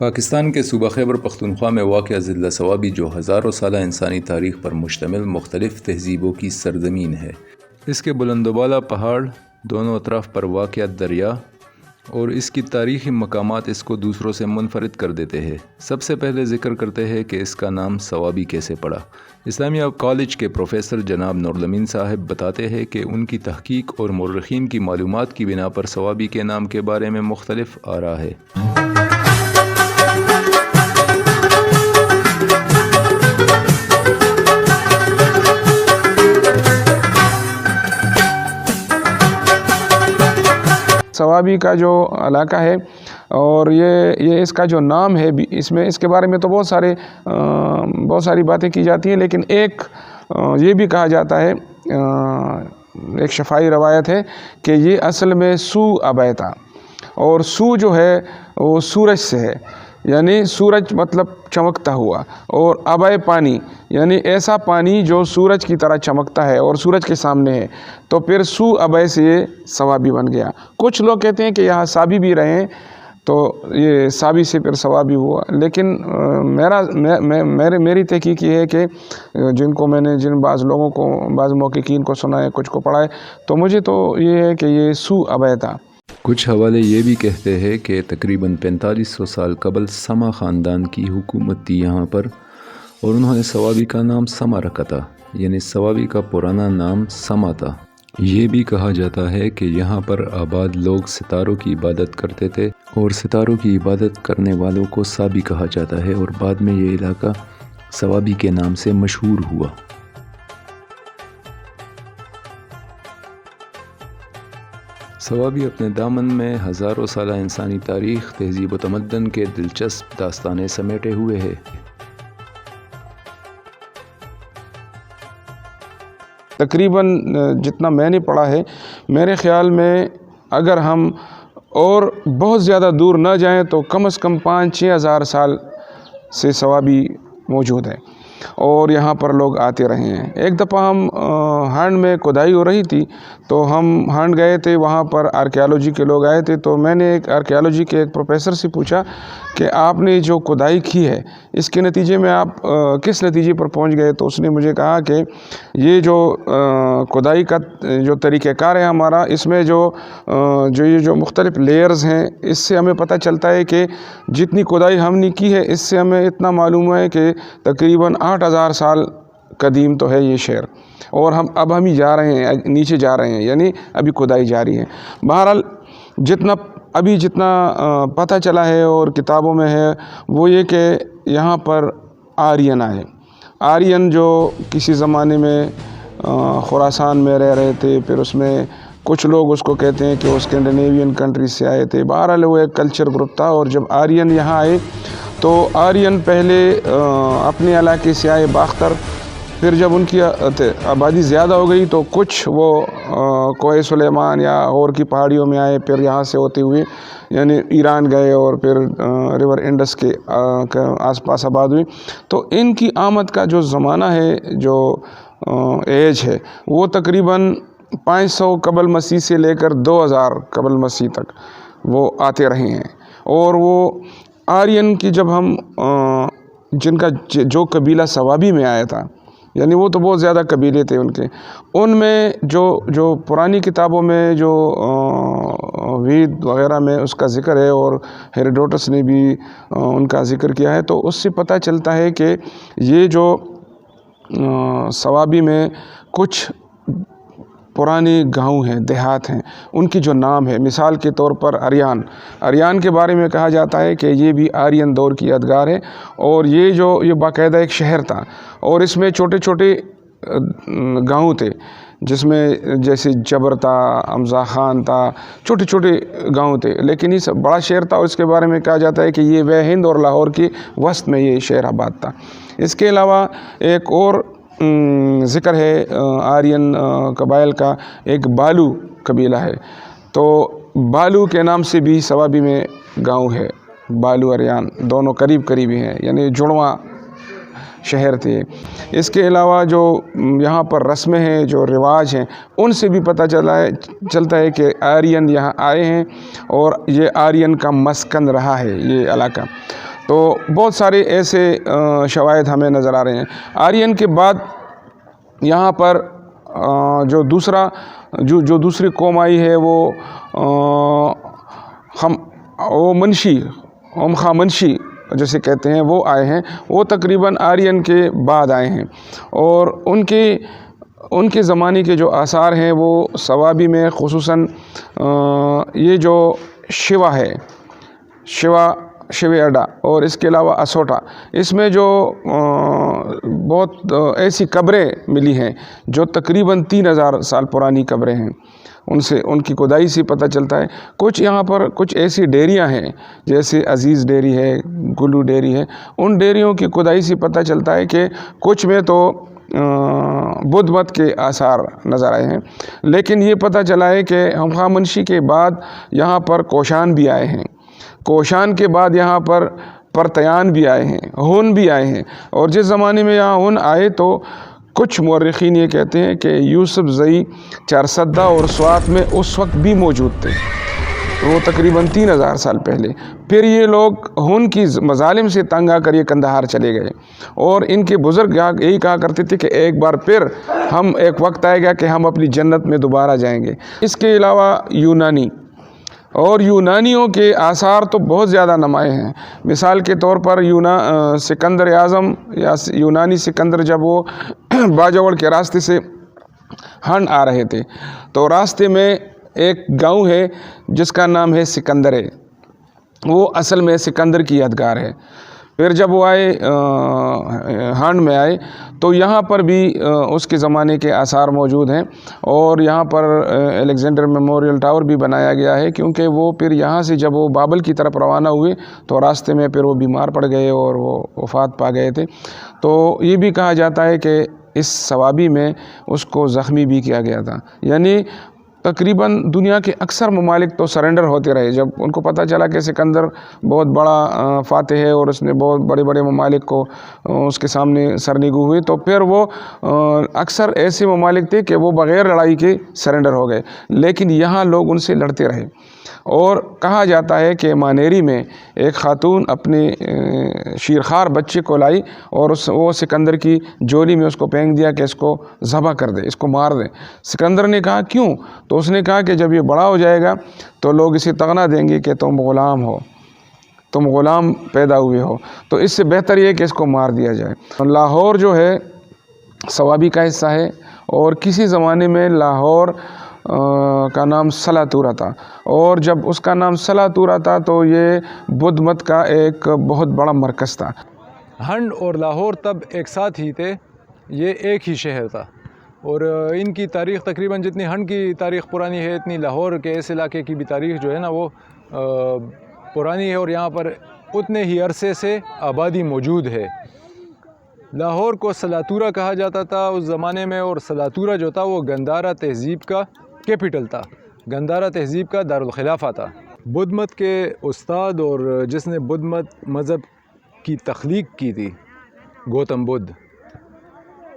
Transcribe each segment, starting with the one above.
پاکستان کے صوبہ خیبر پختونخوا میں واقع ضلع صوابی جو ہزاروں سالہ انسانی تاریخ پر مشتمل مختلف تہذیبوں کی سرزمین ہے۔ اس کے بلند و بالا پہاڑ، دونوں اطراف پر واقع دریا اور اس کی تاریخی مقامات اس کو دوسروں سے منفرد کر دیتے ہیں۔ سب سے پہلے ذکر کرتے ہیں کہ اس کا نام صوابی کیسے پڑا۔ اسلامیہ کالج کے پروفیسر جناب نورالامین صاحب بتاتے ہیں کہ ان کی تحقیق اور مورخین کی معلومات کی بنا پر صوابی کے نام کے بارے میں مختلف آراء ہے۔ صوابی کا جو علاقہ ہے اور یہ اس کا جو نام ہے اس کے بارے میں تو بہت ساری باتیں کی جاتی ہیں، لیکن ایک یہ بھی کہا جاتا ہے، ایک شفاہی روایت ہے کہ یہ اصل میں سو ابے تھا، اور سو جو ہے وہ سورج سے ہے، یعنی سورج مطلب چمکتا ہوا، اور ابے پانی یعنی ایسا پانی جو سورج کی طرح چمکتا ہے اور سورج کے سامنے ہے، تو پھر سو ابے سے یہ صوابی بن گیا۔ کچھ لوگ کہتے ہیں کہ یہاں سابی بھی رہے ہیں، تو یہ سابی سے پھر صوابی ہوا، لیکن میری تحقیق یہ ہے کہ جن بعض لوگوں کو، بعض محققین کو سنا ہے، کچھ کو پڑھا ہے، تو مجھے تو یہ ہے کہ یہ سو ابے تھا۔ کچھ حوالے یہ بھی کہتے ہیں کہ تقریباً 4500 سال قبل سما خاندان کی حکومت تھی یہاں پر، اور انہوں نے صوابی کا نام سما رکھا تھا، یعنی صوابی کا پرانا نام سما تھا۔ یہ بھی کہا جاتا ہے کہ یہاں پر آباد لوگ ستاروں کی عبادت کرتے تھے، اور ستاروں کی عبادت کرنے والوں کو صابی کہا جاتا ہے، اور بعد میں یہ علاقہ صوابی کے نام سے مشہور ہوا۔ صوابی اپنے دامن میں ہزاروں سالہ انسانی تاریخ، تہذیب و تمدن کے دلچسپ داستانیں سمیٹے ہوئے ہے۔ تقریباً جتنا میں نے پڑھا ہے، میرے خیال میں اگر ہم اور بہت زیادہ دور نہ جائیں تو کم از کم 5-6 ہزار سال سے صوابی موجود ہے، اور یہاں پر لوگ آتے رہے ہیں۔ ایک دفعہ ہم ہانڈ میں کھدائی ہو رہی تھی، تو ہم ہانڈ گئے تھے، وہاں پر آرکیالوجی کے لوگ آئے تھے، تو میں نے ایک آرکیالوجی کے ایک پروفیسر سے پوچھا کہ آپ نے جو کھدائی کی ہے اس کے نتیجے میں آپ کس نتیجے پر پہنچ گئے؟ تو اس نے مجھے کہا کہ یہ جو کھدائی کا جو طریقہ کار ہے ہمارا، اس میں جو مختلف لیئرز ہیں، اس سے ہمیں پتہ چلتا ہے کہ جتنی کھدائی ہم نے کی ہے، اس سے ہمیں اتنا معلوم ہے کہ تقریباً 8000 سال قدیم تو ہے یہ شہر، اور اب ہم ہی جا رہے ہیں، نیچے جا رہے ہیں، یعنی ابھی کھدائی جاری ہے۔ بہرحال جتنا پتہ چلا ہے اور کتابوں میں ہے، وہ یہ کہ یہاں پر آرین آئے۔ آرین جو کسی زمانے میں خراسان میں رہ رہے تھے، پھر اس میں کچھ لوگ اس کو کہتے ہیں کہ وہ اسکینڈینیوین کنٹریز سے آئے تھے۔ بہرحال وہ ایک کلچر گروپ تھا، اور جب آرین یہاں آئے تو آرین پہلے اپنے علاقے سے آئے باختر، پھر جب ان کی آبادی زیادہ ہو گئی تو کچھ وہ کوہ سلیمان یا اور کی پہاڑیوں میں آئے، پھر یہاں سے ہوتے ہوئے یعنی ایران گئے، اور پھر ریور انڈس کے آس پاس آباد ہوئی۔ تو ان کی آمد کا جو زمانہ ہے، جو ایج ہے، وہ تقریباً 500 قبل مسیح سے لے کر 2000 قبل مسیح تک وہ آتے رہے ہیں۔ اور وہ آرین کی جب ہم جن کا جو قبیلہ صوابی میں آیا تھا، یعنی وہ تو بہت زیادہ قبیلے تھے ان میں جو پرانی کتابوں میں جو وید وغیرہ میں اس کا ذکر ہے، اور ہیروڈوٹس نے بھی ان کا ذکر کیا ہے، تو اس سے پتہ چلتا ہے کہ یہ جو صوابی میں کچھ پرانے گاؤں ہیں، دیہات ہیں، ان کی جو نام ہے، مثال کے طور پر اریان کے بارے میں کہا جاتا ہے کہ یہ بھی آرین دور کی یادگار ہے، اور یہ باقاعدہ ایک شہر تھا، اور اس میں چھوٹے چھوٹے گاؤں تھے، جس میں جیسے جبر تھا، امزا خان تھا، چھوٹے چھوٹے گاؤں تھے، لیکن یہ بڑا شہر تھا، اور اس کے بارے میں کہا جاتا ہے کہ یہ وہ ہند اور لاہور کے وسط میں یہ شہر آباد تھا۔ اس کے علاوہ ایک اور ذکر ہے آرین قبائل کا، ایک بالو قبیلہ ہے، تو بالو کے نام سے بھی صوابی میں گاؤں ہے۔ بالو اریان دونوں قریب قریبی ہیں، یعنی جڑواں شہر تھے۔ اس کے علاوہ جو یہاں پر رسمیں ہیں، جو رواج ہیں، ان سے بھی پتہ چلتا ہے کہ آرین یہاں آئے ہیں اور یہ آرین کا مسکن رہا ہے یہ علاقہ۔ تو بہت سارے ایسے شواہد ہمیں نظر آ رہے ہیں۔ آرین کے بعد یہاں پر جو دوسری قوم آئی ہے وہ منشی جیسے کہتے ہیں، وہ آئے ہیں، وہ تقریباً آرین کے بعد آئے ہیں، اور ان کے زمانے کے جو آثار ہیں وہ سوابی میں خصوصاً یہ جو شیوا ہے، شیوے اڈا، اور اس کے علاوہ اسوٹا، اس میں جو بہت ایسی قبریں ملی ہیں جو تقریباً 3000 سال پرانی قبریں ہیں، ان کی کھدائی سے پتہ چلتا ہے۔ کچھ یہاں پر کچھ ایسی ڈیریاں ہیں جیسے عزیز ڈیری ہے، گلو ڈیری ہے، ان ڈیریوں کی کھدائی سے پتہ چلتا ہے کہ کچھ میں تو بدھ مت کے آثار نظر آئے ہیں، لیکن یہ پتہ چلا ہے کہ ہخامنشی کے بعد یہاں پر کوشان بھی آئے ہیں، کوشان کے بعد یہاں پر پرتیان بھی آئے ہیں، ہون بھی آئے ہیں، اور جس زمانے میں یہاں ہون آئے تو کچھ مورخین یہ کہتے ہیں کہ یوسف زئی چارسدہ اور سوات میں اس وقت بھی موجود تھے، وہ تقریباً 3000 سال پہلے۔ پھر یہ لوگ ہون کی مظالم سے تنگ آ کر یہ کندہار چلے گئے، اور ان کے بزرگ یہی کہا کرتے تھے کہ ایک بار پھر ایک وقت آئے گا کہ ہم اپنی جنت میں دوبارہ جائیں گے۔ اس کے علاوہ یونانیوں کے آثار تو بہت زیادہ نمایاں ہیں۔ مثال کے طور پر سکندر اعظم یا یونانی سکندر جب وہ باجوڑ کے راستے سے ہن آ رہے تھے تو راستے میں ایک گاؤں ہے جس کا نام ہے سکندرے، وہ اصل میں سکندر کی یادگار ہے۔ پھر جب وہ آئے ہانڈ میں آئے تو یہاں پر بھی اس کے زمانے کے آثار موجود ہیں، اور یہاں پر الیگزینڈر میموریل ٹاور بھی بنایا گیا ہے، کیونکہ وہ پھر یہاں سے جب وہ بابل کی طرف روانہ ہوئے تو راستے میں پھر وہ بیمار پڑ گئے اور وہ وفات پا گئے تھے۔ تو یہ بھی کہا جاتا ہے کہ اس سوابی میں اس کو زخمی بھی کیا گیا تھا، یعنی تقریباً دنیا کے اکثر ممالک تو سرنڈر ہوتے رہے۔ جب ان کو پتہ چلا کہ سکندر بہت بڑا فاتح ہے اور اس نے بہت بڑے بڑے ممالک کو اس کے سامنے سرنگو ہوئے، تو پھر وہ اکثر ایسے ممالک تھے کہ وہ بغیر لڑائی کے سرنڈر ہو گئے، لیکن یہاں لوگ ان سے لڑتے رہے۔ اور کہا جاتا ہے کہ مانیری میں ایک خاتون اپنے شیرخوار بچے کو لائی اور وہ سکندر کی جولی میں اس کو پھینک دیا کہ اس کو ذبح کر دے، اس کو مار دے۔ سکندر نے کہا کیوں؟ تو اس نے کہا کہ جب یہ بڑا ہو جائے گا تو لوگ اسے طغنا دیں گے کہ تم غلام پیدا ہوئے ہو، تو اس سے بہتر یہ کہ اس کو مار دیا جائے۔ لاہور جو ہے سوابی کا حصہ ہے، اور کسی زمانے میں لاہور کا نام سلاتورا تھا، اور جب اس کا نام سلاتورا تھا تو یہ بدھ مت کا ایک بہت بڑا مرکز تھا۔ ہنڈ اور لاہور تب ایک ساتھ ہی تھے، یہ ایک ہی شہر تھا، اور ان کی تاریخ تقریباً جتنی ہنڈ کی تاریخ پرانی ہے اتنی لاہور کے اس علاقے کی بھی تاریخ جو ہے نا وہ پرانی ہے، اور یہاں پر اتنے ہی عرصے سے آبادی موجود ہے۔ لاہور کو سلاتورا کہا جاتا تھا اس زمانے میں، اور سلاتورا جو تھا وہ گندھارا تہذیب کا کیپٹل تھا، گندھارا تہذیب کا دارالخلافہ تھا۔ بدھ مت کے استاد اور جس نے بدھ مت مذہب کی تخلیق کی تھی، گوتم بدھ،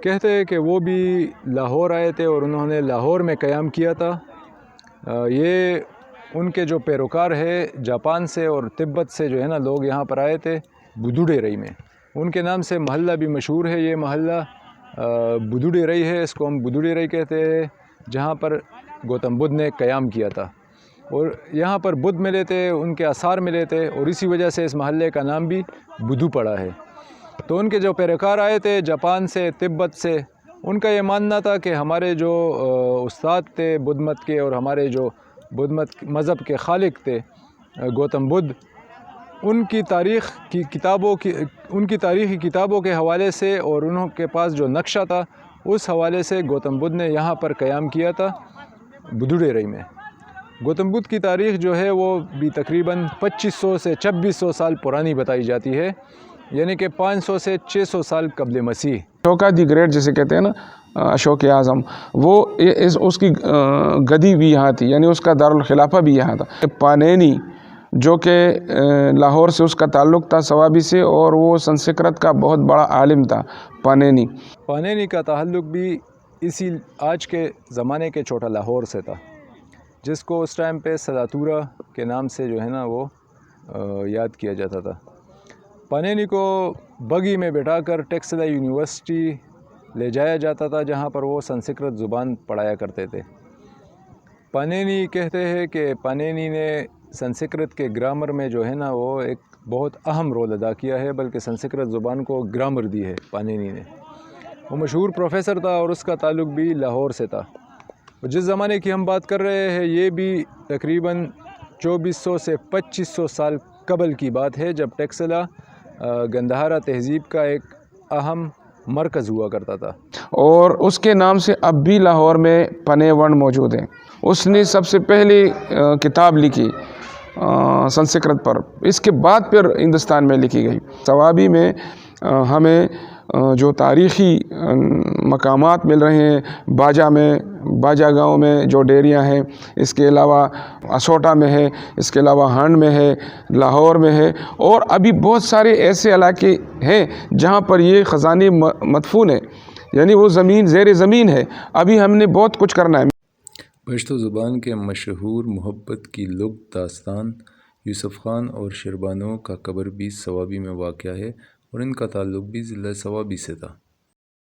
کہتے ہیں کہ وہ بھی لاہور آئے تھے اور انہوں نے لاہور میں قیام کیا تھا۔ یہ ان کے جو پیروکار ہے جاپان سے اور تبت سے جو ہے نا لوگ یہاں پر آئے تھے بدوڈیرئی میں، ان کے نام سے محلہ بھی مشہور ہے، یہ محلہ بدوڈیرئی ہے، اس کو ہم بدوڈیرئی کہتے ہیں، جہاں پر گوتم بدھ نے قیام کیا تھا، اور یہاں پر بدھ ملے تھے، ان کے آثار ملے تھے، اور اسی وجہ سے اس محلے کا نام بھی بدو پڑا ہے۔ تو ان کے جو پیروکار آئے تھے جاپان سے، تبت سے، ان کا یہ ماننا تھا کہ ہمارے جو استاد تھے بدھ مت کے، اور ہمارے جو بدھ مت مذہب کے خالق تھے گوتم بدھ، ان کی تاریخی کتابوں کے حوالے سے، اور انہوں کے پاس جو نقشہ تھا اس حوالے سے گوتم بدھ نے یہاں پر قیام کیا تھا بدوڈیرئی میں۔ گوتم بدھ کی تاریخ جو ہے وہ بھی تقریباً 2500 سے 2600 سال پرانی بتائی جاتی ہے، یعنی کہ 500 سے 600 سال قبل مسیح۔ اشوکا دی گریٹ جسے کہتے ہیں نا، اشوک اعظم، وہ اس کی گدی بھی یہاں تھی، یعنی اس کا دارالخلافہ بھی یہاں تھا۔ پانینی جو کہ لاہور سے اس کا تعلق تھا سوابی سے، اور وہ سنسکرت کا بہت بڑا عالم تھا پانینی کا تعلق بھی اسی آج کے زمانے کے چھوٹا لاہور سے تھا، جس کو اس ٹائم پہ سلاتورا کے نام سے جو ہے نا وہ یاد کیا جاتا تھا۔ پانینی کو بگی میں بٹھا کر ٹیکسلا یونیورسٹی لے جایا جاتا تھا جہاں پر وہ سنسکرت زبان پڑھایا کرتے تھے۔ پانینی کہتے ہیں کہ پانینی نے سنسکرت کے گرامر میں جو ہے نا وہ ایک بہت اہم رول ادا کیا ہے، بلکہ سنسکرت زبان کو گرامر دی ہے پانینی نے۔ وہ مشہور پروفیسر تھا اور اس کا تعلق بھی لاہور سے تھا۔ جس زمانے کی ہم بات کر رہے ہیں یہ بھی تقریباً 2400 سے 2500 سال قبل کی بات ہے، جب ٹیکسلا گندھارا تہذیب کا ایک اہم مرکز ہوا کرتا تھا، اور اس کے نام سے اب بھی لاہور میں پنے ون موجود ہیں۔ اس نے سب سے پہلی کتاب لکھی سنسکرت پر، اس کے بعد پھر ہندوستان میں لکھی گئی۔ صوابی میں ہمیں جو تاریخی مقامات مل رہے ہیں، باجا گاؤں میں جو ڈیریاں ہیں، اس کے علاوہ اسوٹا میں ہے، اس کے علاوہ ہنڈ میں ہے، لاہور میں ہے، اور ابھی بہت سارے ایسے علاقے ہیں جہاں پر یہ خزانے مدفون ہیں، یعنی وہ زمین زیر زمین ہے۔ ابھی ہم نے بہت کچھ کرنا ہے۔ پشتو زبان کے مشہور محبت کی لغت داستان یوسف خان اور شیربانو کا قبر بھی صوابی میں واقع ہے اور ان کا تعلق بھی ضلع صوابی سے تھا۔